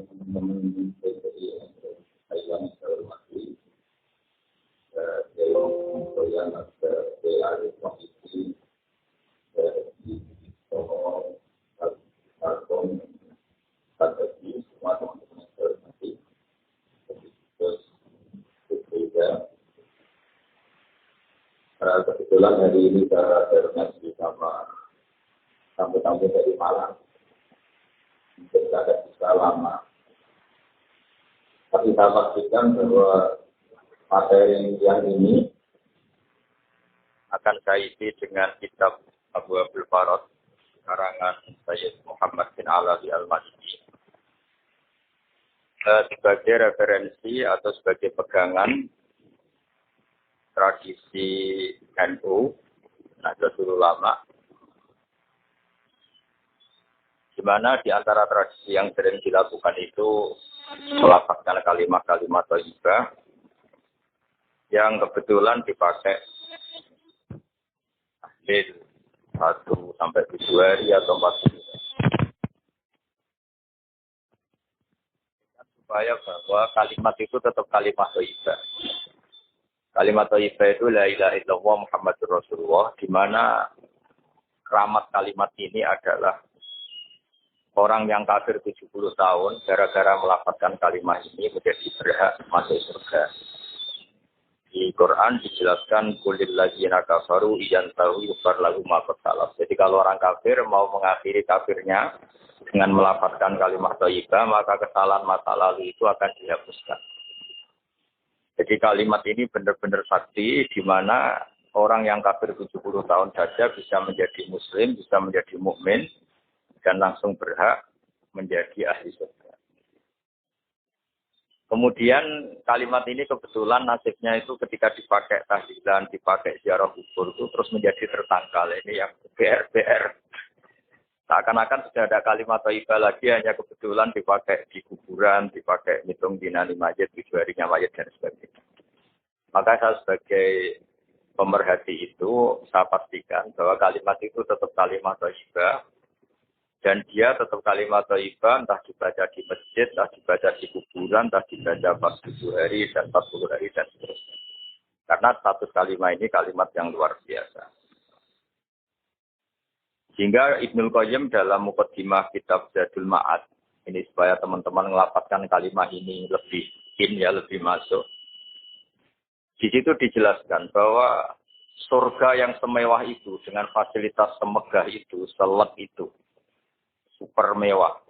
teman-teman PPI Taiwan terhormati, Dewan yang ada dari Komisi dari Tomo Parkom strategi semua teman-teman terhormati, terus berbeda. Kebetulan hari ini saya bertemu sama tamu-tamu dari Malang. Mungkin agak bisa lama. Tapi saya pastikan bahwa materi yang ini akan saya isi dengan kitab Abu Abdul Farad karangan Sayyid Muhammad bin Alawi Al-Maliki sebagai referensi atau sebagai pegangan tradisi NU Nahdlatul Ulama, di mana di antara tradisi yang sering dilakukan itu melafazkan kalimat-kalimat thayyibah yang kebetulan dipakai tahlil 1 sampai 7 hari atau 4 hari. Supaya bahwa kalimat itu tetap kalimat thayyibah. Kalimat thayyibah itu la ilaha illallah Muhammadur Rasulullah, di mana keramat kalimat ini adalah orang yang kafir 70 tahun gara-gara melafazkan kalimat ini menjadi berhak masuk surga. Di Quran dijelaskan kulil ladzina kafaru iyantahu yufar lahum ma qad salaf. Jadi kalau orang kafir mau mengakhiri kafirnya dengan melafazkan kalimat thayyibah, maka kesalahan masa lalu itu akan dihapuskan. Jadi kalimat ini benar-benar sakti di mana orang yang kafir 70 tahun saja bisa menjadi muslim, bisa menjadi mukmin dan langsung berhak menjadi ahli surga. Kemudian kalimat ini kebetulan nasibnya itu ketika dipakai tahlilan, dipakai ziarah kubur itu terus menjadi tersangkal. Ini yang BR. Seakan-akan sudah ada kalimat thayyibah lagi, hanya kebetulan dipakai di kuburan, dipakai ngitung dinani mayit, 7 harinya mayit dan sebagainya. Maka saya sebagai pemerhati itu, saya pastikan bahwa kalimat itu tetap kalimat thayyibah. Dan dia tetap kalimat thayyibah, entah dibaca di masjid, entah dibaca di kuburan, entah dibaca pas 7 hari dan 40 hari dan seterusnya. Karena status kalimat ini kalimat yang luar biasa. Sehingga Ibnul Qayyim dalam Muqaddimah kitab Zadul Ma'ad, ini supaya teman-teman melafazkan kalimat ini lebih lebih masuk. Di situ dijelaskan bahwa surga yang semewah itu, dengan fasilitas semegah itu, selek itu, super mewah,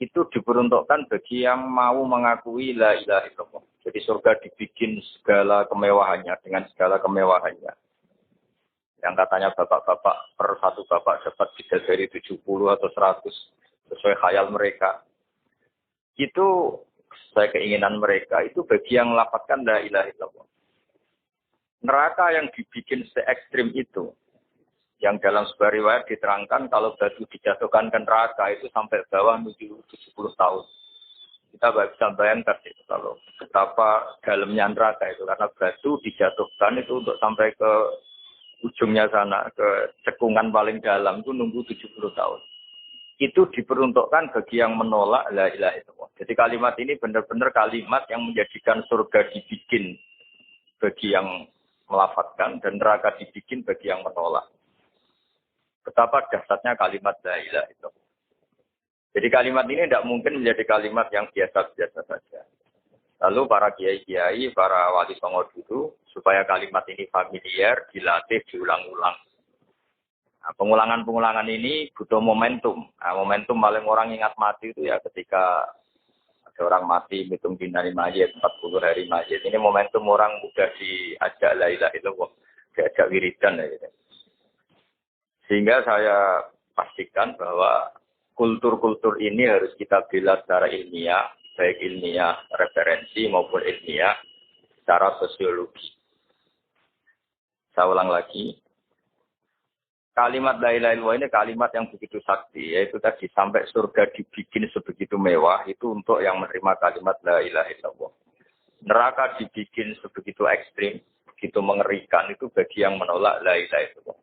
itu diperuntukkan bagi yang mau mengakui la ilaha illallah. Jadi surga dibikin segala kemewahannya, dengan segala kemewahannya. Yang katanya bapak-bapak, per satu bapak dapat bisa dari 70 atau 100, sesuai khayal mereka. Itu sesuai keinginan mereka, itu bagi yang melafazkan la ilaha illallah. Neraka yang dibikin se-ekstrim itu, yang dalam sebuah riwayat diterangkan kalau batu dijatuhkan ke neraka itu sampai bawah menuju 70 tahun. Kita bisa bayangkan itu kalau betapa dalamnya neraka itu, karena batu dijatuhkan itu untuk sampai ke ujungnya sana, ke cekungan paling dalam itu nunggu 70 tahun. Itu diperuntukkan bagi yang menolak la ilaha illallah. Jadi kalimat ini benar-benar kalimat yang menjadikan surga dibikin bagi yang melafazkan dan neraka dibikin bagi yang menolak. Betapa dahsyatnya kalimat la ilaha illallah. Jadi kalimat ini tidak mungkin menjadi kalimat yang biasa-biasa saja. Lalu para kiai-kiai, para wali songo dulu, supaya kalimat ini familiar, dilatih, diulang-ulang. Nah, pengulangan-pengulangan ini butuh momentum. Nah, momentum paling orang ingat mati itu ya ketika ada orang mati, hitung dinari mayit, 40 hari mayit. Ini momentum orang mudah diajak la ilaha illallah, diajak wiridan. Ya. Sehingga saya pastikan bahwa kultur-kultur ini harus kita bela secara ilmiah, baik ilmiah referensi maupun ilmiah secara sosiologi. Saya ulang lagi. Kalimat la ilaha illallah ini kalimat yang begitu sakti, yaitu tadi sampai surga dibikin sebegitu mewah, itu untuk yang menerima kalimat la ilaha illallah. Neraka dibikin sebegitu ekstrim, begitu mengerikan, itu bagi yang menolak la ilaha illallah.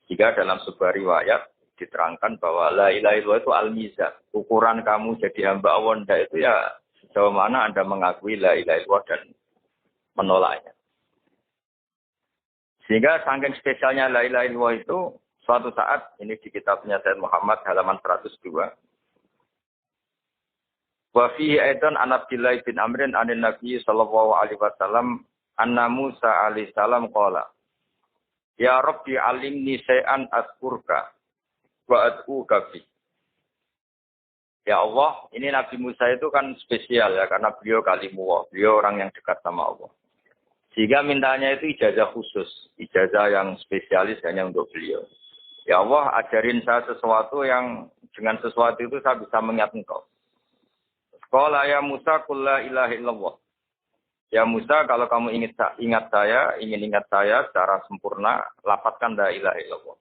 Jika dalam sebuah riwayat, diterangkan bahwa la ilaha illallah itu al-mizan. Ukuran kamu jadi hamba Allah itu ya sejauh mana Anda mengakui la ilaha illallah dan menolaknya. Sehingga saking spesialnya la ilaha illallah itu suatu saat ini di kitabnya Sayyid Muhammad halaman 102. Wa fihi aidan an Abdillah bin Amrin anin Nabi sallallahu alaihi wasallam anna Musa alaihi salam qala ya Rabbi alimni syai'an azkurka wa ad'uka fi. Ya Allah, ini Nabi Musa itu kan spesial ya karena beliau kalimullah, beliau orang yang dekat sama Allah. Sehingga mintanya itu ijazah khusus, ijazah yang spesialis hanya untuk beliau. Ya Allah, ajarin saya sesuatu yang dengan sesuatu itu saya bisa mengingat Engkau. Qala ya Musa qul la ilaha illallah. Ya Musa, kalau kamu ingin ingat saya secara sempurna, lafadzkan la ilaha illallah.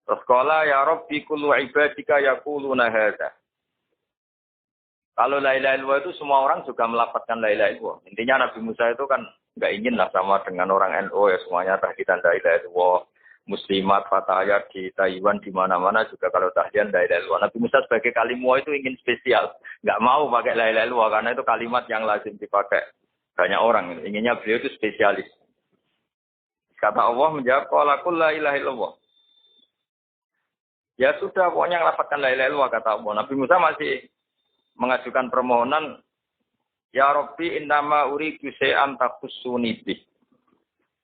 Terus qala ya Rabbi kullu ibadika yaquluna hadza. Kalau la ilaha illallah itu semua orang juga melafadzkan la ilaha illallah. Intinya Nabi Musa itu kan enggak ingin lah sama dengan orang NU ya semuanya tahlilan la ilaha illallah. Muslimat, fatayat di Taiwan di mana-mana juga kalau tahlilan la ilaha illallah. Nabi Musa sebagai kalimullah itu ingin spesial. Enggak mau pakai la ilaha illallah karena itu kalimat yang lazim dipakai banyak orang. Inginnya beliau itu spesialis. Kata Allah menjawab qala qul la ilaha illallah. Ya sudah, pokoknya ngelafadzkan la ilaha illallah kata Allah. Nabi Musa masih mengajukan permohonan, ya Rabbi innama uridu syai'an taqussuni bih.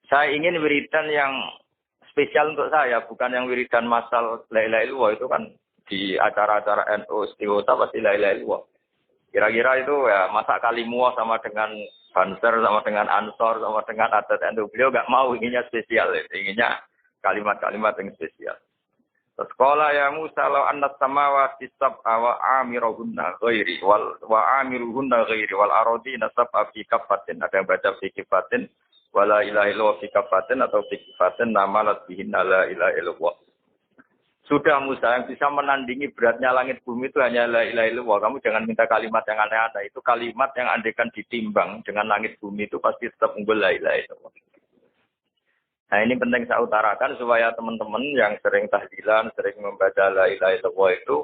Saya ingin wiridan yang spesial untuk saya, bukan yang wiridan masal la ilaha illallah itu kan di acara-acara NU istighosah pasti la ilaha illallah. Kira-kira itu ya masa kalimullah sama dengan Banser, sama dengan Ansor, sama dengan adat NU. Beliau enggak mau, inginnya spesial, inginnya kalimat-kalimat yang spesial. Sekolah ya Musa law anna samawati sab'a wa amiruhunna ghairi wa amiruhunna ghairi wal ardi nasab'a fi kafatin. Ada yang baca fi kafatin wala ilaha illallah fi kafatin atau fi kafatin namalat bihinna la ilaha illallah. Sudah Musa, yang bisa menandingi beratnya langit bumi itu hanya la ilaha illallah. Kamu jangan minta kalimat yang aneh-aneh. Itu kalimat yang andaikan ditimbang dengan langit bumi itu pasti tetap unggul la ilaha illallah. Nah ini penting saya utarakan supaya teman-teman yang sering tahlilan, sering membaca la ilaha illallah itu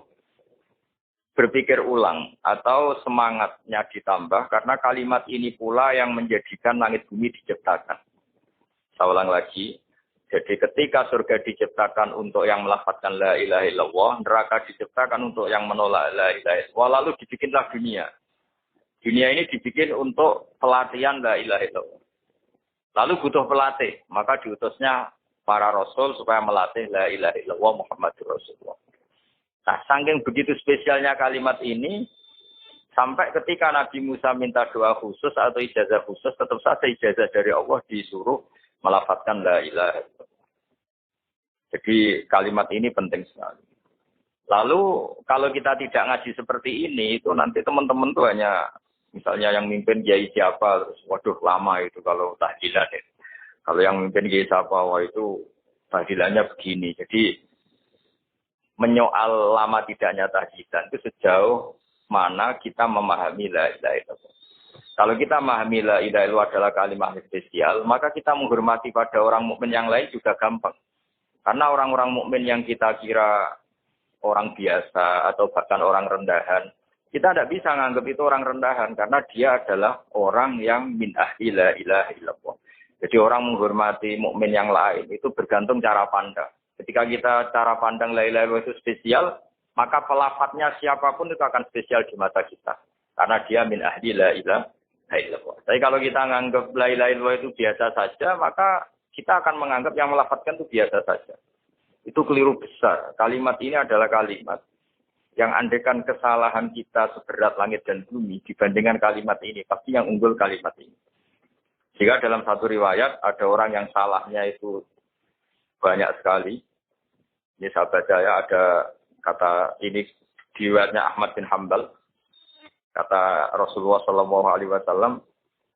berpikir ulang atau semangatnya ditambah karena kalimat ini pula yang menjadikan langit bumi diciptakan. Saya ulang lagi. Jadi ketika surga diciptakan untuk yang melafadzkan la ilaha illallah, neraka diciptakan untuk yang menolak la ilaha illallah, lalu dibikinlah dunia. Dunia ini dibikin untuk pelatihan la ilaha illallah. Lalu butuh pelatih, maka diutusnya para rasul supaya melatih la ilaha illallah Muhammadur Rasulullah. Nah, saking begitu spesialnya kalimat ini, sampai ketika Nabi Musa minta doa khusus atau ijazah khusus, tetap saja ijazah dari Allah disuruh melafadzkan la ilaha illallah. Jadi kalimat ini penting sekali. Lalu kalau kita tidak ngaji seperti ini, itu nanti teman-teman tuh hanya misalnya yang mimpin kiai siapa, waduh lama itu kalau tahlilan ya. Kalau yang mimpin kiai siapa, wah itu tahlilannya begini. Jadi menyoal lama tidaknya tahlilan itu sejauh mana kita memahami la ilaha illallah. Kalau kita memahami la ilaha illallah adalah kalimat spesial, maka kita menghormati pada orang mukmin yang lain juga gampang. Karena orang-orang mukmin yang kita kira orang biasa atau bahkan orang rendahan, kita tidak bisa menganggap itu orang rendahan karena dia adalah orang yang min ahli la ilaha illallah. Jadi orang menghormati mukmin yang lain itu bergantung cara pandang. Ketika kita cara pandang la ilaha illallah itu spesial, maka pelafadznya siapapun itu akan spesial di mata kita. Karena dia min ahli la ilaha illallah. Tapi kalau kita menganggap la ilaha illallah itu biasa saja, maka kita akan menganggap yang melafadzkan itu biasa saja. Itu keliru besar. Kalimat ini adalah kalimat yang andaikan kesalahan kita seberat langit dan bumi dibandingkan kalimat ini, pasti yang unggul kalimat ini. Jika dalam satu riwayat ada orang yang salahnya itu banyak sekali. Ini saya baca ya, ada kata ini di riwayatnya Ahmad bin Hanbal. Kata Rasulullah SAW,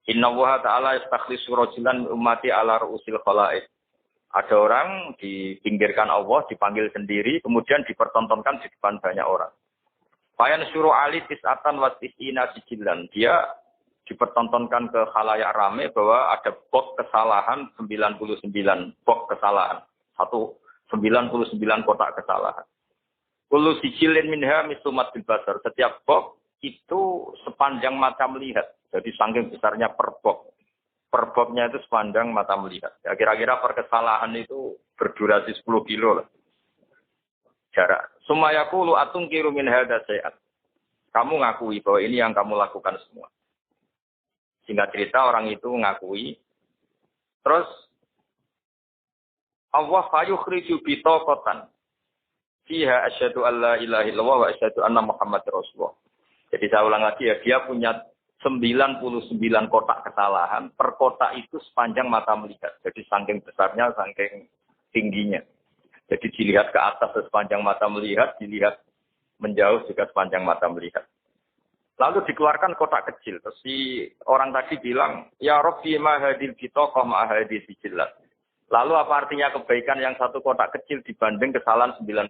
Inna Allaha ta'ala yastakhlisu rajulan ummati ala ru'usil khala'id. Ada orang dipinggirkan Allah, dipanggil sendiri, kemudian dipertontonkan di depan banyak orang. Fayan suruh ali tis'atan wastis'ina sijilan. Dia dipertontonkan ke khalayak rame bahwa ada box kesalahan 99 box kesalahan. Satu 99 kotak kesalahan. Kullu sijilin minha mislumat bil basar. Setiap box itu sepanjang mata melihat. Jadi saking besarnya per box. Per boxnya itu sepanjang mata melihat. Ya, kira-kira per kesalahan itu berdurasi 10 kilo lah. Jarak. Sumayaqulu atungkiru min hadza syai'an. Kamu ngakui bahwa ini yang kamu lakukan semua. Singkat cerita orang itu ngakui. Terus Allah fayukhriju bitaqatan. Fiha asyhadu alla ilaha illallah wa asyhadu anna Muhammadar Rasulullah. Jadi saya ulang lagi ya, dia punya 99 kotak kesalahan. Per kotak itu sepanjang mata melihat. Jadi saking besarnya, saking tingginya. Jadi dilihat ke atas sepanjang mata melihat, dilihat menjauh juga sepanjang mata melihat. Lalu dikeluarkan kotak kecil. Terus si orang tadi bilang, ya Rabbi ma hadil bitaqah ma hadil sijillat. Lalu apa artinya kebaikan yang satu kotak kecil dibanding kesalahan 99?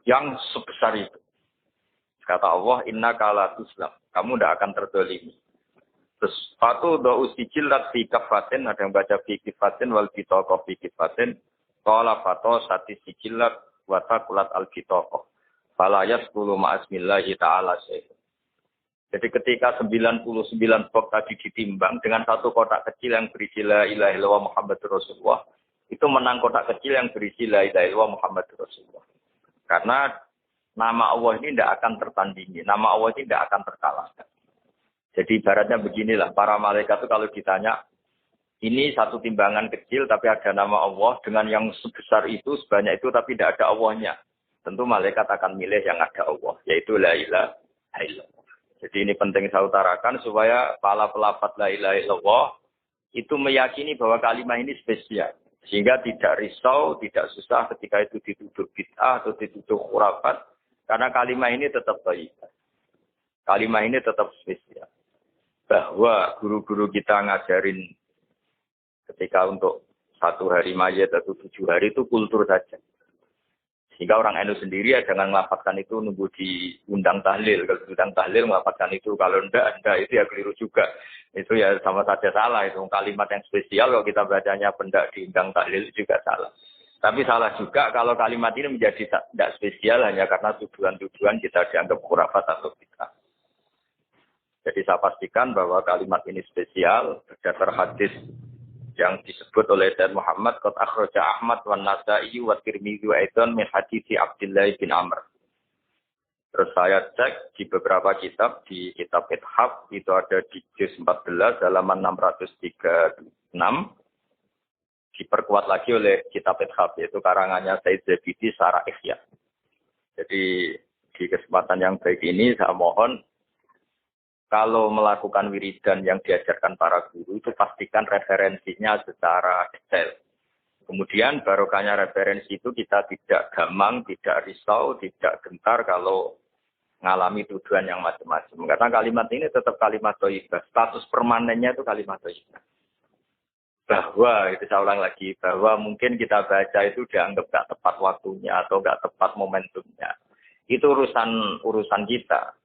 Yang sebesar itu. Kata Allah, inna kala tuslam. Kamu tidak akan terdolimi. Terus, fatu do'u sijillat fi kafatin. Ada yang baca fi kifatin wal bitaqah fi kifatin. Qala fato sati sijillat wa taqulat al bitaqah. Fala yasqulu ma'asmillahi ta'ala syai'un. Jadi ketika 99 box tadi ditimbang dengan satu kotak kecil yang berisi la ilaha illallah Muhammadur Rasulullah, itu menang kotak kecil yang berisi la ilaha illallah Muhammadur Rasulullah. Karena nama Allah ini tidak akan tertandingi, nama Allah ini tidak akan terkalahkan. Jadi ibaratnya beginilah, para malaikat itu kalau ditanya, ini satu timbangan kecil tapi ada nama Allah, dengan yang sebesar itu, sebanyak itu tapi tidak ada Allahnya. Tentu malaikat akan milih yang ada Allah, yaitu la ilaha illallah. Jadi ini penting saya utarakan supaya para pelafaz la ilaha illallah itu meyakini bahwa kalimat ini spesial. Sehingga tidak risau, tidak susah ketika itu dituduh bid'ah atau dituduh khurafat. Karena kalimat ini tetap baik. Kalimat ini tetap spesial. Bahwa guru-guru kita ngajarin ketika untuk 1 hari mayat atau 7 hari itu kultur saja. Sehingga orang NU sendiri ya jangan melafatkan itu nunggu diundang tahlil. Kalau diundang tahlil melafatkan itu. Kalau enggak itu ya keliru juga. Itu ya sama saja salah. Itu kalimat yang spesial kalau kita bacanya benda diundang tahlil juga salah. Tapi salah juga kalau kalimat ini menjadi tidak spesial hanya karena tuduhan-tuduhan kita dianggap khurafat atau bid'ah. Jadi saya pastikan bahwa kalimat ini spesial berdasar hadis yang disebut oleh Sayyid Muhammad qad akhraja Ahmad wan Nasa'i wa Tirmidzi wa aidan min hadits Abdullah bin Amr. Terus saya cek di beberapa kitab, di kitab Ithaf itu ada di juz 14 halaman 636. Diperkuat lagi oleh kitab Ithaf yaitu karangannya Said Zabidi Syarah Ihya. Jadi di kesempatan yang baik ini saya mohon kalau melakukan wiridan yang diajarkan para guru itu pastikan referensinya secara detail. Kemudian barokahnya referensi itu kita tidak gamang, tidak risau, tidak gentar kalau mengalami tuduhan yang macam-macam. Karena kalimat ini tetap kalimat thayyibah. Status permanennya itu kalimat thayyibah. Bahwa, itu saya ulang lagi, bahwa mungkin kita baca itu dianggap gak tepat waktunya atau gak tepat momentumnya. Itu urusan kita.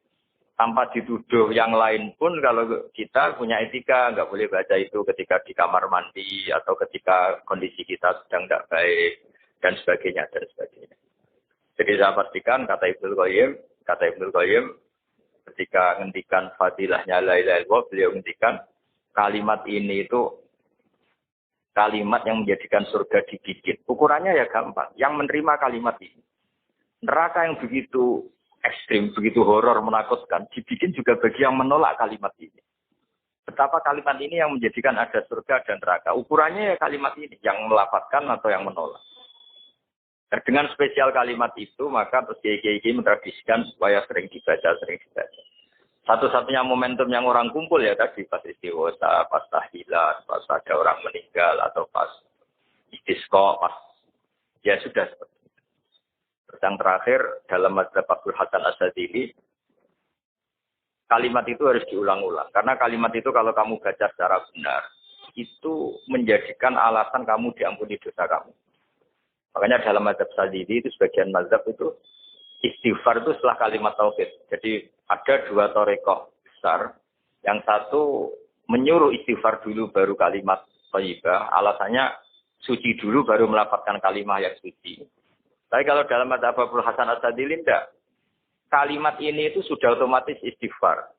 Tanpa dituduh yang lain pun kalau kita punya etika, nggak boleh baca itu ketika di kamar mandi atau ketika kondisi kita sedang tidak baik dan sebagainya dan sebagainya. Jadi saya pastikan kata Ibnu Qayyim ketika ngendikan fadilahnya la ilaha illallah, beliau ngendikan kalimat ini itu kalimat yang menjadikan surga digigit. Ukurannya ya gampang, yang menerima kalimat ini. Neraka yang begitu ekstrim, begitu horor, menakutkan, dibikin juga bagi yang menolak kalimat ini. Betapa kalimat ini yang menjadikan ada surga dan neraka. Ukurannya ya kalimat ini, yang melafazkan atau yang menolak. Dan dengan spesial kalimat itu, maka terus kiai-kiai mentradisikan supaya sering dibaca. Satu-satunya momentum yang orang kumpul ya tadi, pas istighosa, pas tahlilan, pas ada orang meninggal, atau pas istisqa, pas ya sudah seperti itu. Yang terakhir, dalam mazhab Abdul Hasan Asyadzili, kalimat itu harus diulang-ulang. Karena kalimat itu kalau kamu baca secara benar, itu menjadikan alasan kamu diampuni dosa kamu. Makanya dalam mazhab Asyadzili itu sebagian mazhab itu, istighfar itu setelah kalimat tauhid. Jadi ada 2 thariqah besar. Yang satu menyuruh istighfar dulu baru kalimat thayyibah. Alasannya suci dulu baru melafalkan kalimat yang suci. Tapi kalau dalam madzhab Abul Hasan Asyadzili tidak. Kalimat ini itu sudah otomatis istighfar.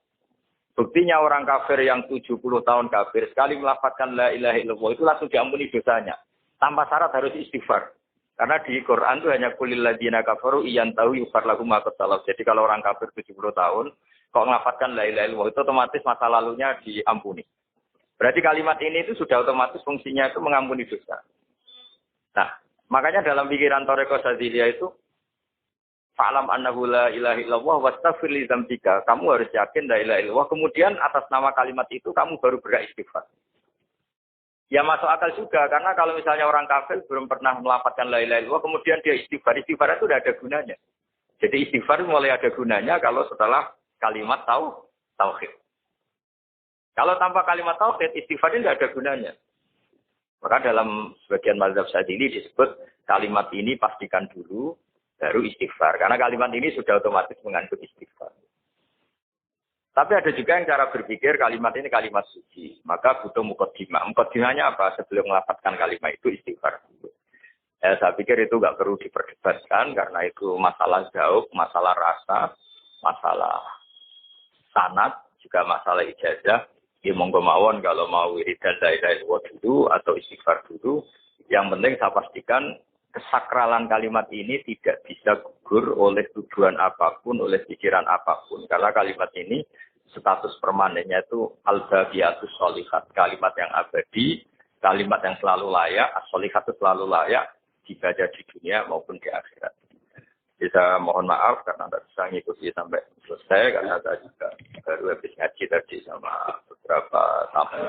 Buktinya orang kafir yang 70 tahun kafir, sekali melafalkan la ilaha illallah itu langsung diampuni dosanya. Tanpa syarat harus istighfar. Karena di Quran itu hanya kulil ladzina kafaru iyantahu yughfar lahum ma qad salaf. Jadi kalau orang kafir 70 tahun, kalau melafalkan la ilaha illallah itu otomatis masa lalunya diampuni. Berarti kalimat ini itu sudah otomatis fungsinya itu mengampuni dosa. Nah, makanya dalam pikiran Thariqah Syadziliyah itu fa'lam annahu la ilaha illallah wastaghfir li dzambika. Kamu harus yakin la ilaha illallah. Kemudian atas nama kalimat itu kamu baru beristighfar. Ya masuk akal juga karena kalau misalnya orang kafir belum pernah melafalkan la ilaha illallah kemudian dia istighfar itu tidak ada gunanya. Jadi istighfar mulai ada gunanya kalau setelah kalimat tauhid. Kalau tanpa kalimat tauhid istighfar itu tidak ada gunanya. Maka dalam sebagian mazhab Syadzili disebut kalimat ini pastikan dulu baru istighfar. Karena kalimat ini sudah otomatis mengandung istighfar. Tapi ada juga yang cara berpikir kalimat ini kalimat suci. Maka butuh muqaddimah. Muqaddimahnya apa? Sebelum melafalkan kalimat itu istighfar dulu. Saya pikir itu nggak perlu diperdebatkan. Karena itu masalah jauh, masalah rasa, masalah sanad, juga masalah ijazah. Ya monggo mawon kalau mau wiridan la ilaha illallah dulu atau istighfar dulu. Yang penting saya pastikan kesakralan kalimat ini tidak bisa gugur oleh tujuan apapun, oleh pikiran apapun. Karena kalimat ini status permanennya itu al-baqiyatus sholihat. Kalimat yang abadi, kalimat yang selalu layak, as-sholihat itu selalu layak dibaca di dunia maupun di akhirat. Bisa mohon maaf karena tidak bisa ngikuti sampai selesai karena saya juga baru habis ngaji tadi sama beberapa tamu.